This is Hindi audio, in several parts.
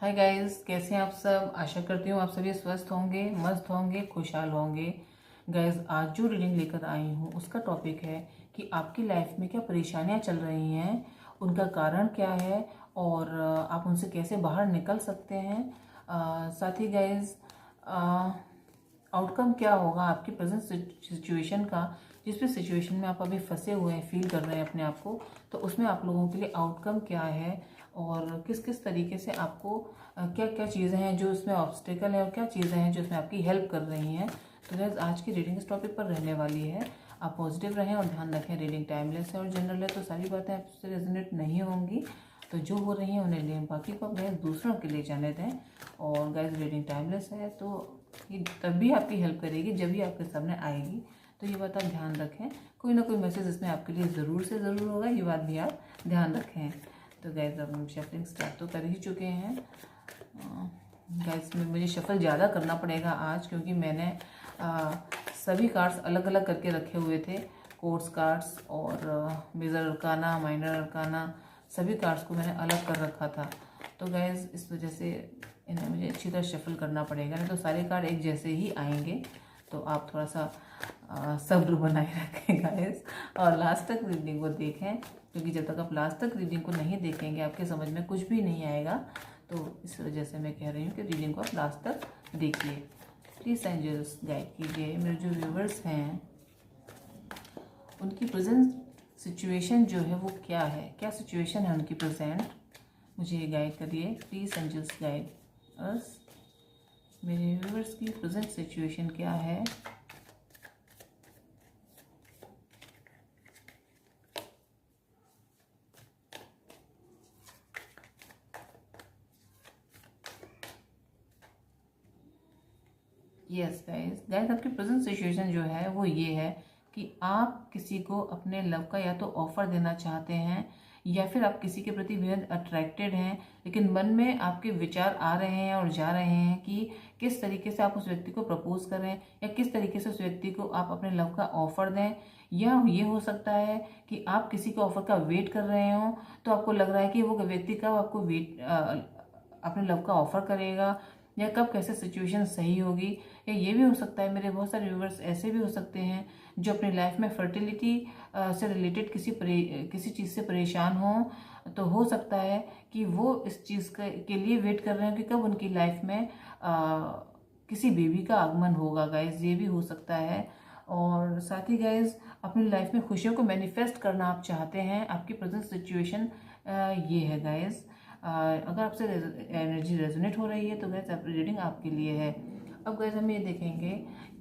हाय गाइस, कैसे हैं आप सब। आशा करती हूँ आप सभी स्वस्थ होंगे, मस्त होंगे, खुशहाल होंगे। गाइस, आज जो रीडिंग लेकर आई हूँ उसका टॉपिक है कि आपकी लाइफ में क्या परेशानियाँ चल रही हैं, उनका कारण क्या है और आप उनसे कैसे बाहर निकल सकते हैं। साथ ही गाइस, आउटकम क्या होगा आपकी प्रेजेंट सिचुएशन का, जिस भी सिचुएशन में आप अभी फंसे हुए हैं, फील कर रहे हैं अपने आप को, तो उसमें आप लोगों के लिए आउटकम क्या है और किस किस तरीके से आपको क्या क्या चीज़ें हैं जो इसमें ऑब्स्टेकल है और क्या चीज़ें हैं जो इसमें आपकी हेल्प कर रही हैं। तो गाइस, आज की रीडिंग इस टॉपिक पर रहने वाली है। आप पॉजिटिव रहें और ध्यान रखें, रीडिंग टाइमलेस है और जनरल है, तो सारी बातें आपसे रेजोनेट नहीं होंगी। तो जो हो रही हैं उन्हें लें, बाकी को आप गाइस दूसरों के लिए जाने दें। और गाइस, रीडिंग टाइमलेस है तो ये तभी आपकी हेल्प करेगी जब भी आपके सामने आएगी। तो ये बात आप ध्यान रखें, कोई ना कोई मैसेज इसमें आपके लिए ज़रूर से ज़रूर होगा, ये बात भी आप ध्यान रखें। तो गाइस, अब हम शफलिंग स्टार्ट तो कर ही चुके हैं। गाइस, में मुझे शफल ज़्यादा करना पड़ेगा आज, क्योंकि मैंने सभी कार्ड्स अलग अलग करके रखे हुए थे। कोर्स कार्ड्स और मेजर अरकाना, माइनर अरकाना, सभी कार्ड्स को मैंने अलग कर रखा था। तो गाइस, इस वजह से इन्हें मुझे अच्छी तरह शफल करना पड़ेगा, नहीं तो सारे कार्ड एक जैसे ही आएंगे। तो आप थोड़ा सा सब्र बनाए रखें गाइस, और लास्ट तक रीडिंग को देखें, क्योंकि जब तक आप लास्ट तक रीडिंग को नहीं देखेंगे आपके समझ में कुछ भी नहीं आएगा। तो इस वजह से मैं कह रही हूँ कि रीडिंग को आप लास्ट तक देखिए। प्लीज़ एंजल्स गाइड कीजिए मेरे जो व्यूवर्स हैं, उनकी प्रेजेंट सिचुएशन जो है वो क्या है, क्या सिचुएशन है उनकी प्रेजेंट, मुझे गाइड करिए। प्लीज़ एंजल्स गाइड अस, मेरे व्यूवर्स की प्रेजेंट सिचुएशन क्या है। यस गाइस, आपकी प्रेजेंट सिचुएशन जो है वो ये है कि आप किसी को अपने लव का या तो ऑफर देना चाहते हैं, या फिर आप किसी के प्रति बेहद अट्रैक्टेड हैं, लेकिन मन में आपके विचार आ रहे हैं और जा रहे हैं कि किस तरीके से आप उस व्यक्ति को प्रपोज करें या किस तरीके से उस व्यक्ति को आप अपने लव का ऑफर दें। या ये हो सकता है कि आप किसी के ऑफर का वेट कर रहे हो, तो आपको लग रहा है कि वो व्यक्ति कब आपको अपने लव का ऑफर करेगा या कब कैसे सिचुएशन सही होगी। या ये भी हो सकता है, मेरे बहुत सारे व्यूवर्स ऐसे भी हो सकते हैं जो अपनी लाइफ में फर्टिलिटी से रिलेटेड किसी चीज़ से परेशान हो। तो हो सकता है कि वो इस चीज़ के लिए वेट कर रहे हैं कि कब उनकी लाइफ में किसी बेबी का आगमन होगा। गाइज, ये भी हो सकता है। और साथ ही गाइज, अपनी लाइफ में खुशियों को मैनिफेस्ट करना आप चाहते हैं, आपकी प्रेजेंट सिचुएशन ये है गाइज। अगर आपसे एनर्जी रेजोनेट हो रही है तो गैस रीडिंग आपके लिए है। अब गैस, हम ये देखेंगे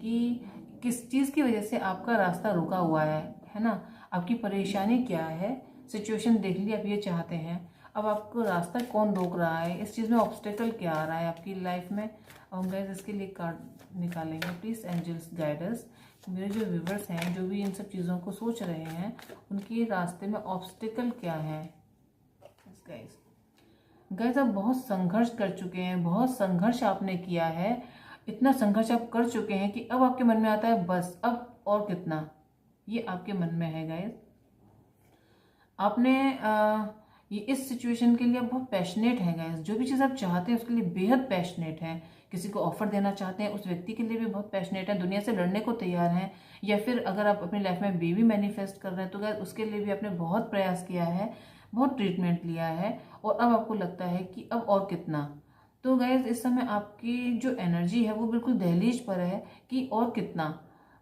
कि किस चीज़ की वजह से आपका रास्ता रुका हुआ है ना, आपकी परेशानी क्या है। सिचुएशन देख ली, आप ये चाहते हैं, अब आपको रास्ता कौन रोक रहा है, इस चीज़ में ऑब्स्टेकल क्या आ रहा है आपकी लाइफ में। हम गैस इसके लिए कार्ड निकालेंगे। प्लीज़ एंजल्स गाइडर्स, मेरे जो व्यूवर्स हैं जो भी इन सब चीज़ों को सोच रहे हैं, उनके रास्ते में ऑब्स्टेकल क्या है। गाइस, आप बहुत संघर्ष कर चुके हैं, बहुत संघर्ष आपने किया है, इतना संघर्ष आप कर चुके हैं कि अब आपके मन में आता है बस अब और कितना, ये आपके मन में है गाइस। आपने ये इस सिचुएशन के लिए आप बहुत पैशनेट हैं गाइस, जो भी चीज़ आप चाहते हैं उसके लिए बेहद पैशनेट हैं। किसी को ऑफर देना चाहते हैं उस व्यक्ति के लिए भी बहुत पैशनेट है, दुनिया से लड़ने को तैयार हैं। या फिर अगर आप अपनी लाइफ में बेबी मैनिफेस्ट कर रहे हैं तो गाइस उसके लिए भी आपने बहुत प्रयास किया है, बहुत ट्रीटमेंट लिया है, और अब आपको लगता है कि अब और कितना। तो गाइज, इस समय आपकी जो एनर्जी है वो बिल्कुल दहलीज पर है कि और कितना,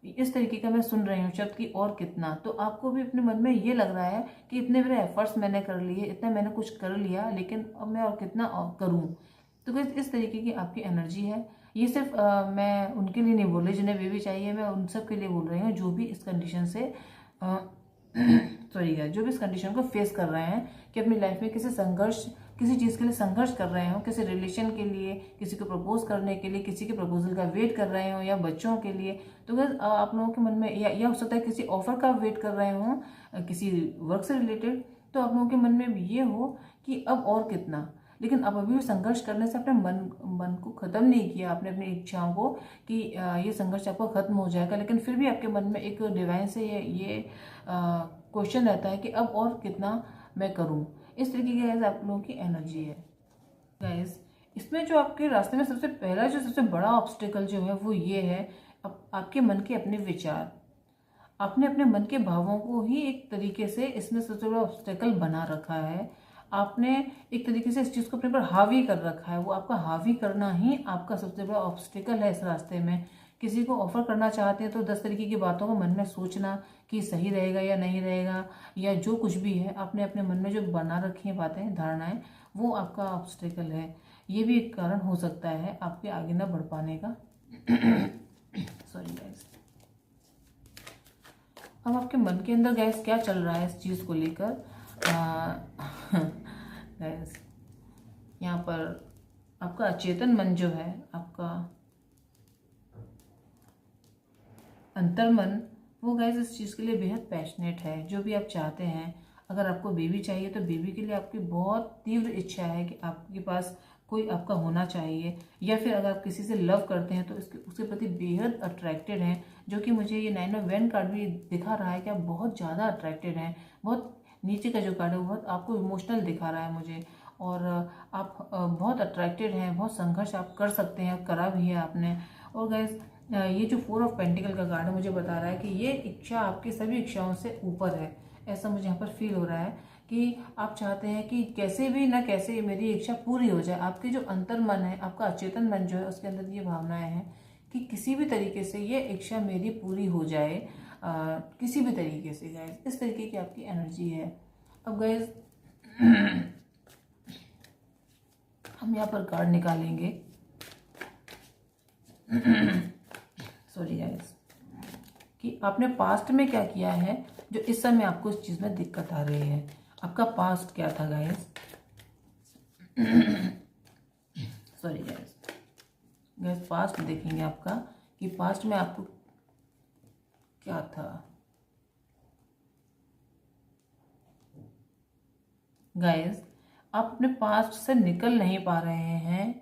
इस तरीके का मैं सुन रही हूँ शब्द की और कितना। तो आपको भी अपने मन में ये लग रहा है कि इतने मेरे एफर्ट्स मैंने कर लिए, इतना मैंने कुछ कर लिया, लेकिन अब मैं और कितना और करूँ। तो गाइज, इस तरीके की आपकी एनर्जी है। ये सिर्फ मैं उनके लिए नहीं बोल रही जिन्हें बेबी चाहिए, मैं उन सब के लिए बोल रही हूँ जो भी इस कंडीशन से सॉरी गाइस, जो भी इस कंडीशन को फेस कर रहे हैं कि अपनी लाइफ में किसी चीज़ के लिए संघर्ष कर रहे हो, किसी रिलेशन के लिए, किसी को प्रपोज करने के लिए, किसी के प्रपोजल का वेट कर रहे हो, या बच्चों के लिए। तो गाइस, आप लोगों के मन में या हो सकता है किसी ऑफर का वेट कर रहे हो, किसी वर्क से रिलेटेड। तो आप लोगों के मन में भी ये हो कि अब और कितना, लेकिन अब अभी भी संघर्ष करने से अपने मन को ख़त्म नहीं किया, आपने अपनी इच्छाओं को कि ये संघर्ष आपको ख़त्म हो जाएगा, लेकिन फिर भी आपके मन में एक डिवाइन से ये क्वेश्चन रहता है कि अब और कितना मैं करूं। इस तरीके की गाइस आप लोगों की एनर्जी है। गाइस, इसमें जो आपके रास्ते में सबसे पहला जो सबसे बड़ा ऑब्स्टिकल जो है वो ये है, आपके मन के अपने विचार। आपने अपने मन के भावों को ही एक तरीके से इसमें सबसे बड़ा ऑब्स्टेकल बना रखा है। आपने एक तरीके से इस चीज़ को अपने पर हावी कर रखा है। वो आपका हावी करना ही आपका सबसे बड़ा ऑब्स्टेकल है इस रास्ते में। किसी को ऑफर करना चाहते हैं तो 10 तरीके की बातों को मन में सोचना कि सही रहेगा या नहीं रहेगा, या जो कुछ भी है आपने अपने मन में जो बना रखी है बातें, धारणाएं, वो आपका ऑब्स्टेकल है। ये भी एक कारण हो सकता है आपके आगे ना बढ़ पाने का। Sorry guys. अब आपके मन के अंदर गैस क्या चल रहा है इस चीज़ को लेकर। गैस यहाँ पर आपका अचेतन मन जो है, आपका अंतर्मन, वो गैस इस चीज़ के लिए बेहद पैशनेट है। जो भी आप चाहते हैं, अगर आपको बेबी चाहिए तो बेबी के लिए आपकी बहुत तीव्र इच्छा है कि आपके पास कोई आपका होना चाहिए, या फिर अगर आप किसी से लव करते हैं तो उसके प्रति बेहद अट्रैक्टेड हैं, जो कि मुझे ये 9 ऑफ वैंड कार्ड भी दिखा रहा है कि आप बहुत ज़्यादा अट्रैक्टेड हैं। बहुत नीचे का जो कार्ड है वो बहुत आपको इमोशनल दिखा रहा है मुझे, और आप बहुत अट्रैक्टेड हैं, बहुत संघर्ष आप कर सकते हैं, करा भी है आपने। और गैस ये जो 4 ऑफ पेंटिकल का कार्ड है मुझे बता रहा है कि ये इच्छा आपकी सभी इच्छाओं से ऊपर है। ऐसा मुझे यहाँ पर फील हो रहा है कि आप चाहते हैं कि कैसे भी ना कैसे मेरी इच्छा पूरी हो जाए। आपके जो अंतर मन है, आपका अचेतन मन जो है, उसके अंदर ये भावनाएं हैं कि किसी भी तरीके से ये इच्छा मेरी पूरी हो जाए, किसी भी तरीके से गाइस। इस तरीके की आपकी एनर्जी है। अब गाइस हम यहाँ पर कार्ड निकालेंगे। सॉरी गाइस, कि आपने पास्ट में क्या किया है जो इस समय आपको इस चीज़ में दिक्कत आ रही है। आपका पास्ट क्या था guys. Sorry guys, guys past देखेंगे आपका कि पास्ट में आपको क्या था। गाइस आप अपने पास्ट से निकल नहीं पा रहे हैं,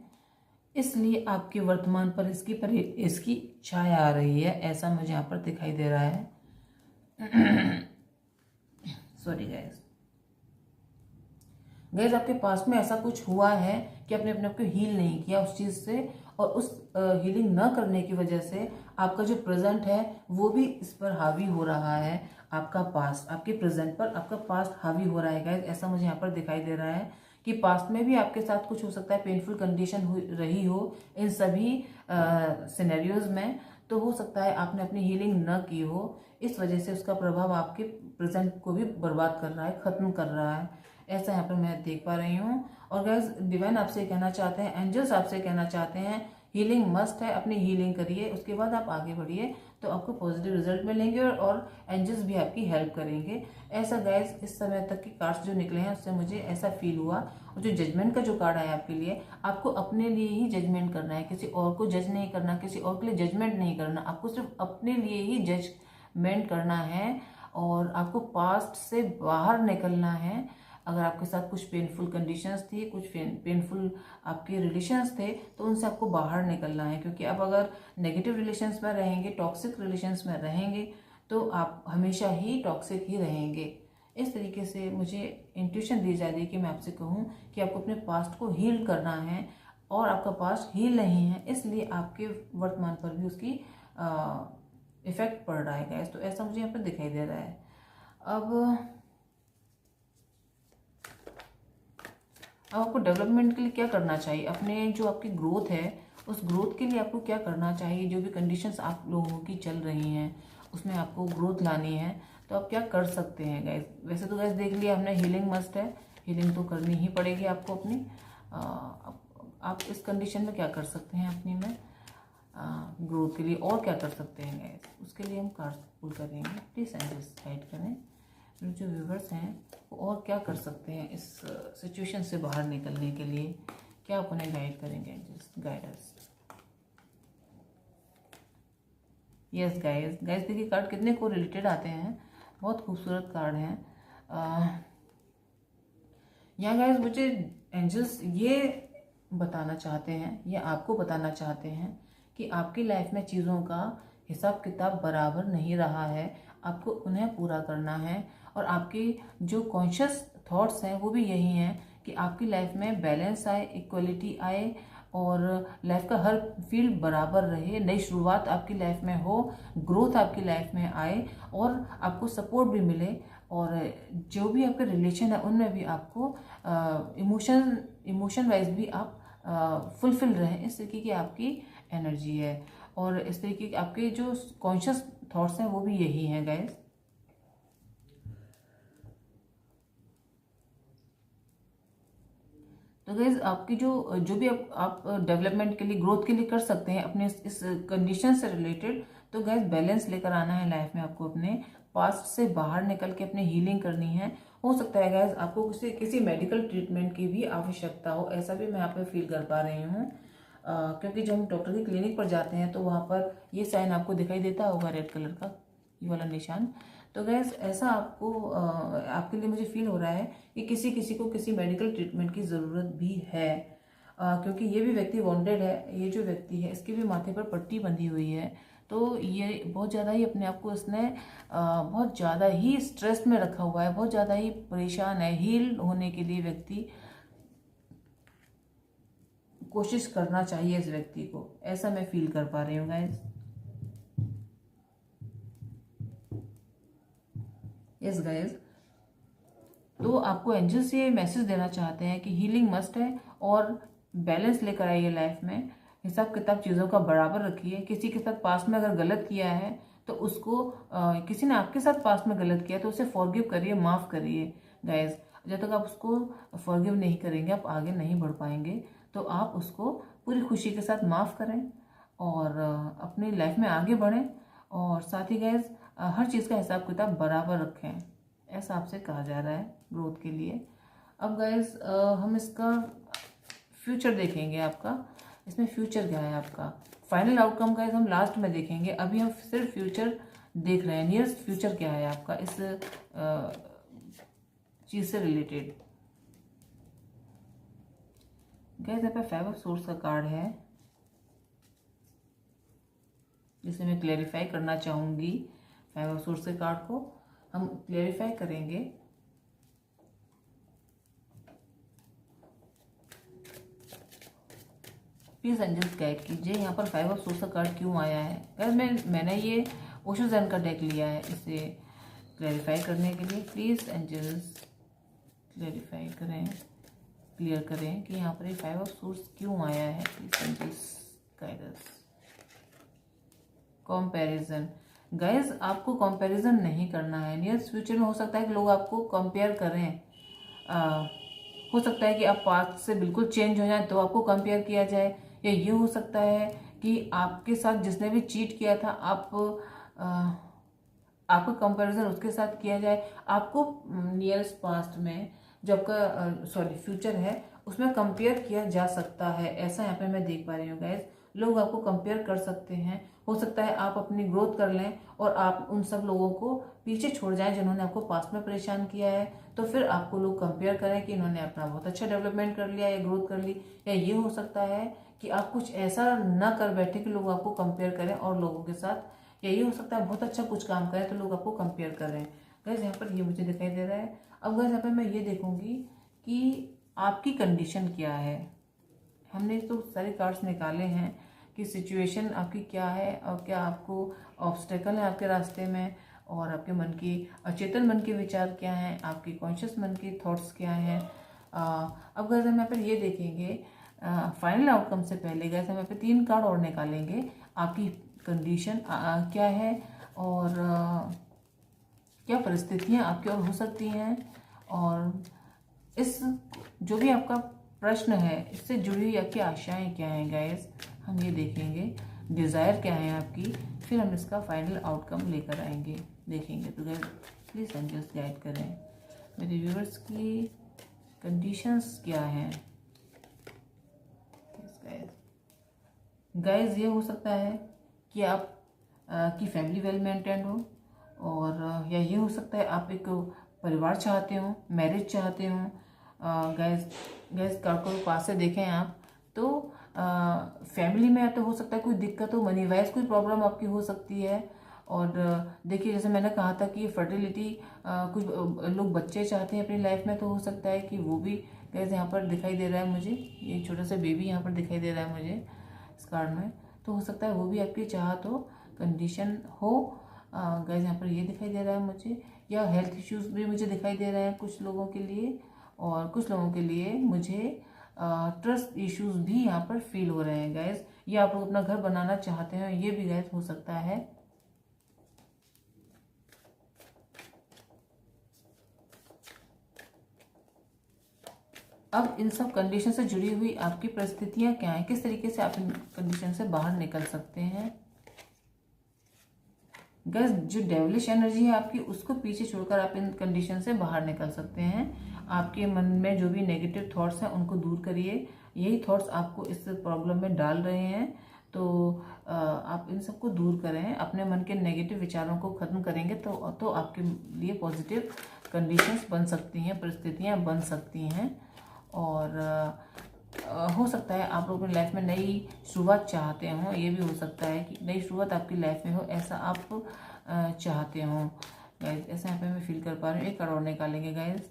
इसलिए आपके वर्तमान पर इसकी छाया आ रही है, ऐसा मुझे यहाँ पर दिखाई दे रहा है। Sorry guys. गाइस आपके पास में ऐसा कुछ हुआ है कि आपने अपने आप को हील नहीं किया उस चीज़ से, और उस हीलिंग न करने की वजह से आपका जो प्रेजेंट है वो भी इस पर हावी हो रहा है। आपका पास्ट आपके प्रेजेंट पर, आपका पास्ट हावी हो रहा है गाइस, ऐसा मुझे यहाँ पर दिखाई दे रहा है कि पास्ट में भी आपके साथ कुछ हो सकता है, पेनफुल कंडीशन रही हो इन सभी सिनेरियोज में। तो हो सकता है आपने अपनी हीलिंग न की हो, इस वजह से उसका प्रभाव आपके प्रेजेंट को भी बर्बाद कर रहा है, ख़त्म कर रहा है, ऐसा यहाँ पर मैं देख पा रही हूँ। और गाइस डिवाइन आपसे कहना चाहते हैं, एंजल्स आपसे कहना चाहते हैं, हीलिंग मस्ट है, अपनी हीलिंग करिए, उसके बाद आप आगे बढ़िए तो आपको पॉजिटिव रिजल्ट मिलेंगे, और एंजल्स भी आपकी हेल्प करेंगे। ऐसा गाइस इस समय तक की कार्ड्स जो निकले हैं उससे मुझे ऐसा फील हुआ। और जो जजमेंट का जो कार्ड आया आपके लिए, आपको अपने लिए ही जजमेंट करना है, किसी और को जज नहीं करना, किसी और के लिए जजमेंट नहीं करना, आपको सिर्फ अपने लिए ही जजमेंट करना है, और आपको पास्ट से बाहर निकलना है। अगर आपके साथ कुछ पेनफुल कंडीशंस थी, कुछ पेनफुल आपके रिलेशंस थे, तो उनसे आपको बाहर निकलना है, क्योंकि अब अगर नेगेटिव रिलेशंस में रहेंगे, टॉक्सिक रिलेशंस में रहेंगे, तो आप हमेशा ही टॉक्सिक ही रहेंगे। इस तरीके से मुझे इंट्यूशन दी जा रही है कि मैं आपसे कहूँ कि आपको अपने पास्ट को हील करना है, और आपका पास्ट हील नहीं है, इसलिए आपके वर्तमान पर भी उसकी इफेक्ट पड़ रहा है गाइस। तो ऐसा मुझे यहाँ पर दिखाई दे रहा है। अब आपको डेवलपमेंट के लिए क्या करना चाहिए, अपने जो आपकी ग्रोथ है उस ग्रोथ के लिए आपको क्या करना चाहिए। जो भी कंडीशंस आप लोगों की चल रही हैं उसमें आपको ग्रोथ लानी है, तो आप क्या कर सकते हैं गाइस। वैसे तो गाइस देख लिया हमने, हीलिंग मस्ट है, हीलिंग तो करनी ही पड़ेगी आपको अपनी। आप इस कंडीशन में क्या कर सकते हैं अपनी में ग्रोथ के लिए, और क्या कर सकते हैं गाइस, उसके लिए हम कार्ड पुल करेंगे। प्लीज़ एंजल्स गाइड करें जो व्यूवर्स हैं वो और क्या कर सकते हैं इस सिचुएशन से बाहर निकलने के लिए, क्या आप उन्हें गाइड करेंगे angels, guiders. Yes guys, guys देखिए कार्ड कितने को रिलेटेड आते हैं, बहुत खूबसूरत कार्ड हैं। यहाँ गाइस मुझे एंजल्स ये बताना चाहते हैं, ये आपको बताना चाहते हैं कि आपकी लाइफ में चीज़ों का हिसाब किताब बराबर नहीं रहा है, आपको उन्हें पूरा करना है। और आपकी जो कॉन्शियस थॉट्स हैं वो भी यही हैं कि आपकी लाइफ में बैलेंस आए, इक्वलिटी आए और लाइफ का हर फील्ड बराबर रहे, नई शुरुआत आपकी लाइफ में हो, ग्रोथ आपकी लाइफ में आए और आपको सपोर्ट भी मिले और जो भी आपके रिलेशन है उनमें भी आपको इमोशन वाइज भी आप फुलफिल रहें। इस तरीके की आपकी एनर्जी है और इस तरीके के आपके जो कॉन्शियस थॉट्स हैं वो भी यही हैं गाइस। तो गाइज आपकी जो जो भी आप डेवलपमेंट के लिए, ग्रोथ के लिए कर सकते हैं अपने इस कंडीशन से रिलेटेड, तो गाइज बैलेंस लेकर आना है लाइफ में आपको। अपने पास्ट से बाहर निकल के अपनी हीलिंग करनी है। हो सकता है गाइज आपको किसी मेडिकल ट्रीटमेंट की भी आवश्यकता हो, ऐसा भी मैं यहाँ पे फील कर पा रही हूँ। क्योंकि जब हम डॉक्टर की क्लिनिक पर जाते हैं तो वहाँ पर ये साइन आपको दिखाई देता होगा, रेड कलर का ये वाला निशान। तो गैस ऐसा आपके लिए मुझे फील हो रहा है कि किसी किसी को किसी मेडिकल ट्रीटमेंट की ज़रूरत भी है, क्योंकि ये भी व्यक्ति वॉन्टेड है। ये जो व्यक्ति है इसके भी माथे पर पट्टी बंधी हुई है, तो ये बहुत ज़्यादा ही अपने आप को इसने बहुत ज़्यादा ही स्ट्रेस में रखा हुआ है, बहुत ज़्यादा ही परेशान है। हील होने के लिए व्यक्ति कोशिश करना चाहिए इस व्यक्ति को, ऐसा मैं फील कर पा रही हूँ गाइस। यस गाइस, तो आपको एंजल्स ये मैसेज देना चाहते हैं कि हीलिंग मस्ट है और बैलेंस लेकर आइए लाइफ में। हिसाब किताब चीज़ों का बराबर रखिए। किसी के साथ पास्ट में अगर गलत किया है तो उसको किसी ने आपके साथ पास्ट में गलत किया तो उसे फॉरगिव करिए, माफ़ करिए गाइस। जब तक आप उसको फॉरगिव नहीं करेंगे आप आगे नहीं बढ़ पाएंगे। तो आप उसको पूरी खुशी के साथ माफ़ करें और अपनी लाइफ में आगे बढ़ें और साथ ही गाइस हर चीज़ का हिसाब किताब बराबर रखें, ऐसा आपसे कहा जा रहा है ग्रोथ के लिए। अब गाइस हम इसका फ्यूचर देखेंगे। आपका इसमें फ्यूचर क्या है, आपका फाइनल आउटकम गाइस हम लास्ट में देखेंगे। अभी हम सिर्फ फ्यूचर देख रहे हैं। नियरेस्ट फ्यूचर क्या है आपका इस चीज़ से रिलेटेड। गाइस यहाँ पे 5 ऑफ सोर्स का कार्ड है जिसे मैं क्लेरिफाई करना चाहूँगी। 5 ऑफ सोर्स के कार्ड को हम क्लेरिफाई करेंगे। प्लीज एंजल्स गाइड कीजिए यहाँ पर 5 ऑफ सोर्स का कार्ड क्यों आया है। अगर मैंने ये ओशो ज़ेन का डेक लिया है इसे क्लेरिफाई करने के लिए। प्लीज एंजल्स क्लेरिफाई करें, क्लियर करें कि यहाँ पर ये 5 ऑफ सोर्स क्यों आया है। Please angels guide us. Comparison guys, आपको कंपैरिजन नहीं करना है। नियर फ्यूचर में हो सकता है कि लोग आपको कंपेयर करें। हो सकता है कि आप पास्ट से बिल्कुल चेंज हो जाए तो आपको कंपेयर किया जाए, या ये हो सकता है कि आपके साथ जिसने भी चीट किया था आपका कंपैरिजन उसके साथ किया जाए। आपको नियरेस्ट पास्ट में जो आपका फ्यूचर है उसमें कंपेयर किया जा सकता है, ऐसा यहाँ पे मैं देख पा रही हूँ गाइस। लोग आपको कंपेयर कर सकते हैं। हो सकता है आप अपनी ग्रोथ कर लें और आप उन सब लोगों को पीछे छोड़ जाएं जिन्होंने आपको पास्ट में परेशान किया है। तो फिर आपको लोग कंपेयर करें कि इन्होंने अपना बहुत अच्छा डेवलपमेंट कर लिया या ग्रोथ कर ली। या ये हो सकता है कि आप कुछ ऐसा ना कर बैठे कि लोग आपको कंपेयर करें और लोगों के साथ। या ये हो सकता है बहुत अच्छा कुछ काम करें तो लोग आपको कंपेयर कर रहे हैं। गैस यहाँ पर ये मुझे दिखाई दे रहा है। अब गैस यहाँ पर मैं ये देखूंगी कि आपकी कंडीशन क्या है। हमने तो सारे कार्ड्स निकाले हैं कि सिचुएशन आपकी क्या है और क्या आपको ऑब्स्टेकल है आपके रास्ते में, और आपके मन की अचेतन मन के विचार क्या हैं, आपके कॉन्शियस मन के थॉट्स क्या हैं। अब गैस हम यहाँ पर ये देखेंगे फाइनल आउटकम से पहले गैस हम यहाँ पे 3 कार्ड और निकालेंगे। आपकी कंडीशन क्या है और क्या परिस्थितियाँ आपकी और हो सकती हैं, और इस जो भी आपका प्रश्न है इससे जुड़ी हुई आपकी आशाएं क्या हैं गाइस, हम ये देखेंगे। डिज़ायर क्या है आपकी, फिर हम इसका फाइनल आउटकम लेकर आएंगे, देखेंगे। तो गाइस प्लीज़ एंजल्स गाइड करें मेरे व्यूअर्स की कंडीशंस क्या हैं। गाइस ये हो सकता है कि आप की फैमिली वेल मेंटेन्ड हो, और या ये हो सकता है आप एक परिवार चाहते हो, मैरिज चाहते हो। गैस कार्ड को पास से देखें आप तो फैमिली में या तो हो सकता है कोई दिक्कत हो, मनी वाइज कोई प्रॉब्लम आपकी हो सकती है। और देखिए जैसे मैंने कहा था कि फर्टिलिटी कुछ लोग बच्चे चाहते हैं अपनी लाइफ में, तो हो सकता है कि वो भी गैस यहाँ पर दिखाई दे रहा है मुझे, ये छोटा सा बेबी यहाँ पर दिखाई दे रहा है मुझे इस कार्ड में। तो हो सकता है वो भी आपकी चाहत हो, कंडीशन हो। गैस यहाँ पर ये दिखाई दे रहा है मुझे, या हेल्थ इश्यूज भी मुझे दिखाई दे रहा है कुछ लोगों के लिए, और कुछ लोगों के लिए मुझे ट्रस्ट इश्यूज भी यहाँ पर फील हो रहे हैं गैस। ये आप लोग अपना घर बनाना चाहते हैं, ये भी गैस हो सकता है। अब इन सब कंडीशन से जुड़ी हुई आपकी परिस्थितियां क्या हैं, किस तरीके से आप इन कंडीशन से बाहर निकल सकते हैं। गैस जो डेविलिश एनर्जी है आपकी, उसको पीछे छोड़कर आप इन कंडीशन से बाहर निकल सकते हैं। आपके मन में जो भी नेगेटिव थॉट्स हैं उनको दूर करिए, यही थॉट्स आपको इस प्रॉब्लम में डाल रहे हैं। तो आप इन सबको दूर करें, अपने मन के नेगेटिव विचारों को खत्म करेंगे तो आपके लिए पॉजिटिव कंडीशंस बन सकती हैं, परिस्थितियां बन सकती हैं। और हो सकता है आप लोग अपनी लाइफ में नई शुरुआत चाहते हो, ये भी हो सकता है कि नई शुरुआत आपकी लाइफ में हो, ऐसा आप चाहते हो गाइस। ऐसा यहाँ पे मैं फील कर पा रही हूँ। एक कार्ड और निकालेंगे guys.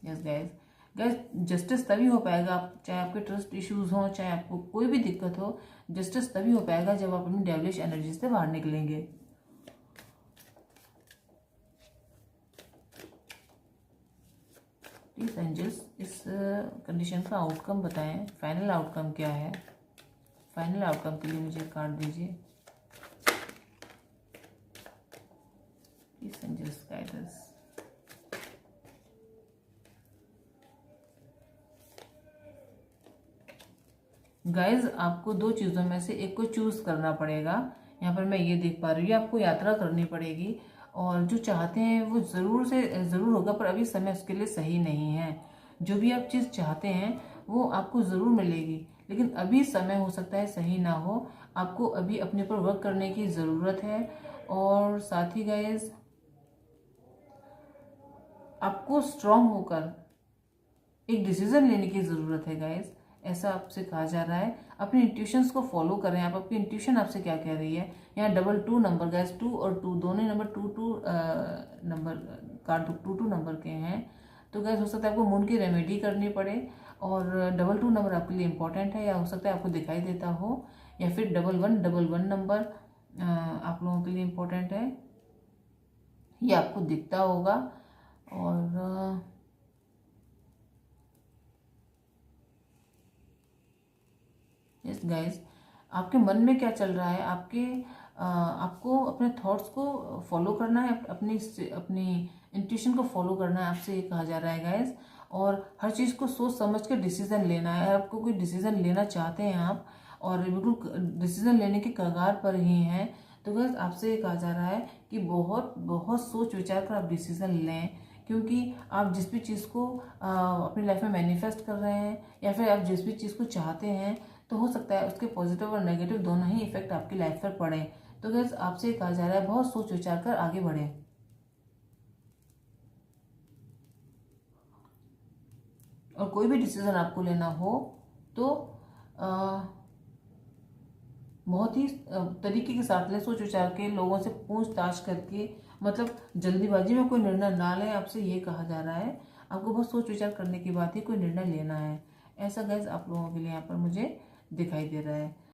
Yes guys, guys justice तभी हो पाएगा, आप चाहे आपके ट्रस्ट इश्यूज हो, चाहे आपको कोई भी दिक्कत हो, जस्टिस तभी हो पाएगा जब आप अपनी डेविलिश एनर्जी से बाहर निकलेंगे। प्लीज एंजल्स इस कंडीशन का आउटकम बताएं, फाइनल आउटकम क्या है। फाइनल आउटकम के लिए मुझे कार्ड दीजिए। Please angels guide us. Guys आपको दो चीज़ों में से एक को चूज करना पड़ेगा। यहाँ पर मैं ये देख पा रही हूँ, आपको यात्रा करनी पड़ेगी, और जो चाहते हैं वो ज़रूर से ज़रूर होगा, पर अभी समय उसके लिए सही नहीं है। जो भी आप चीज़ चाहते हैं वो आपको ज़रूर मिलेगी, लेकिन अभी समय हो सकता है सही ना हो। आपको अभी अपने पर वर्क करने की ज़रूरत है। और साथ ही गाइज आपको स्ट्रांग होकर एक डिसीजन लेने की ज़रूरत है गाइज, ऐसा आपसे कहा जा रहा है। अपनी इंट्यूशंस को फॉलो करें, आप अपनी इंट्यूशन आपसे क्या कह रही है। यहाँ 22 नंबर गाइस, 2 और 2 दोनों नंबर 2 नंबर कार्ड 2 नंबर के हैं। तो गैस हो सकता है आपको मून की रेमेडी करनी पड़े, और 22 नंबर आपके लिए इंपॉर्टेंट है, या हो सकता है आपको दिखाई देता हो, या फिर 1111 नंबर आप लोगों के लिए इम्पोर्टेंट है, ये आपको दिखता होगा। और यस गाइस, आपके मन में क्या चल रहा है, आपको अपने थॉट्स को फॉलो करना है, अपनी इंट्यूशन को फॉलो करना है, आपसे ये कहा जा रहा है गाइस। और हर चीज़ को सोच समझ के डिसीजन लेना है। आपको कोई डिसीजन लेना चाहते हैं आप, और बिल्कुल डिसीजन लेने के कगार पर ही हैं, तो गाइस आपसे ये कहा जा रहा है कि बहुत बहुत सोच विचार कर आप डिसीजन लें, क्योंकि आप जिस भी चीज़ को अपनी लाइफ में मैनिफेस्ट कर रहे हैं, या फिर आप जिस भी चीज़ को चाहते हैं, तो हो सकता है उसके पॉजिटिव और नेगेटिव दोनों ही इफेक्ट आपकी लाइफ पर पड़े। तो गाइस आपसे कहा जा रहा है बहुत सोच विचार कर आगे बढ़े। और कोई भी डिसीजन आपको लेना हो तो बहुत ही तरीके के साथ लें, सोच विचार के, लोगों से पूछताछ करके, मतलब जल्दीबाजी में कोई निर्णय ना लें, आपसे ये कहा जा रहा है। आपको बहुत सोच विचार करने के बाद ही कोई निर्णय लेना है, ऐसा गाइस आप लोगों के लिए यहाँ पर मुझे दिखाई दे रहा है।